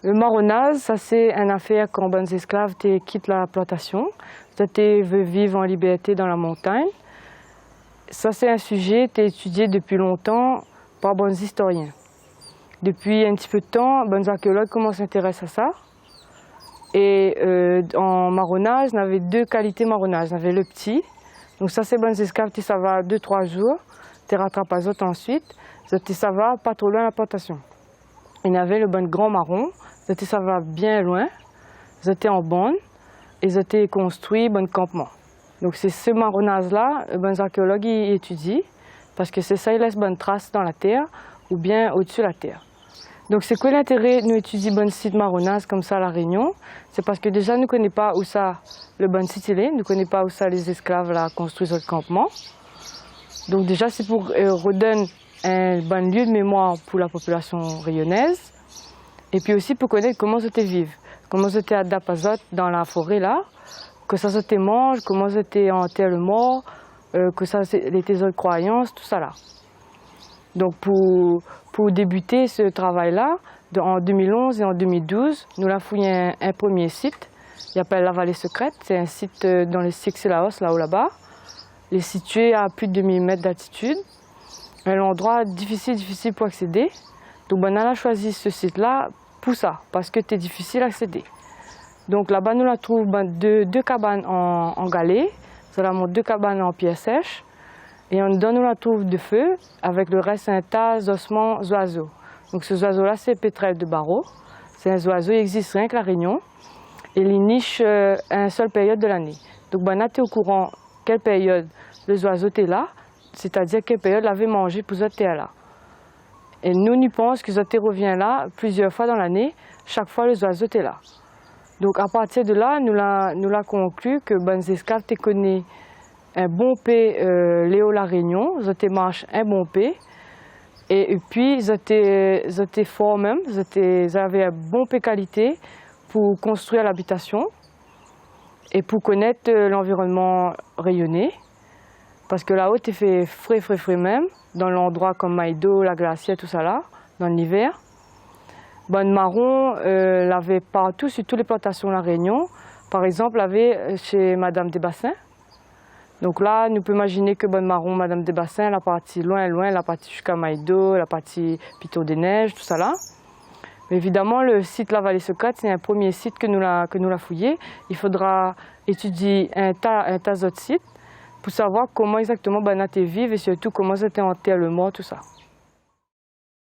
Le marronnage, ça c'est une affaire quand les esclaves quittent la plantation, ils veulent vivre en liberté dans la montagne. Ça c'est un sujet qui est étudié depuis longtemps par les historiens. Depuis un petit peu de temps, les archéologues commencent à s'intéresser à ça. Et en marronnage, on avait deux qualités de marronnage. On avait le petit, donc ça c'est les esclaves qui ça va 2-3 jours, tu rattrapes les autres ensuite, ça va pas trop loin de la plantation. Il y avait le bon grand marron, ça va bien loin, c'était en bande, et c'était construit bon campement. Donc c'est ce marronnage-là, les archéologues y étudient, parce que c'est ça, ils laissent bonne trace dans la terre ou bien au-dessus de la terre. Donc c'est quoi l'intérêt de nous étudier bon site marronnage comme ça à La Réunion? C'est parce que déjà nous ne connaissons pas où ça le bon site il est, nous ne connaissons pas où ça les esclaves là construisent le campement. Donc déjà c'est pour redonner un bon lieu de mémoire pour la population rayonnaise. Et puis aussi pour connaître comment ils vivent, comment ils adaptent dans la forêt là, que ça se mange, comment ils enterrent le mort, que ça les autres croyances, tout ça là. Donc pour débuter ce travail-là, en 2011 et en 2012, nous avons fouillé un premier site, il s'appelle la Vallée Secrète, c'est un site dans le Six-Laos, là-haut là-bas. Il est situé à plus de 2000 mètres d'altitude, un endroit difficile pour accéder. Donc on a choisi ce site-là pour ça, parce que c'est difficile à accéder. Donc là-bas, nous trouvons deux cabanes en galets, deux cabanes en pierre sèche, et en dedans, nous la trouvons de feu, avec le reste un tas d'ossements d'oiseaux. Donc ce oiseau-là, c'est le pétrel de Barreau. C'est un oiseau qui existe rien que La Réunion, et il niche à une seule période de l'année. Donc on est au courant quelle période les oiseaux étaient là, c'est-à-dire quelle période l'avait mangé pour cette terre-là. Et nous pensons que cette terre revient là plusieurs fois dans l'année, chaque fois les oiseaux étaient là. Donc à partir de là, nous l'avons conclu que les esclaves connaissent un bon pays Léo La Réunion, ils mangent un bon pays, et puis ils étaient forts même, ils avaient un bon pays qualité pour construire l'habitation et pour connaître l'environnement rayonné. Parce que là-haut, il fait frais même, dans l'endroit comme Maïdo, la glacière, tout ça là, dans l'hiver. Bonne marron l'avait partout, sur toutes les plantations de La Réunion. Par exemple, l'avait chez Madame Desbassins. Donc là, nous pouvons imaginer que bonne marron, Madame Desbassins, elle a parti loin, elle a parti jusqu'à Maïdo, elle a parti Pitot des Neiges, tout ça là. Mais évidemment, le site La Vallée Secrète, c'est un premier site que nous l'avons fouillé. Il faudra étudier un tas d'autres sites pour savoir comment exactement Banat vivent et surtout comment c'était enterré le mort, tout ça.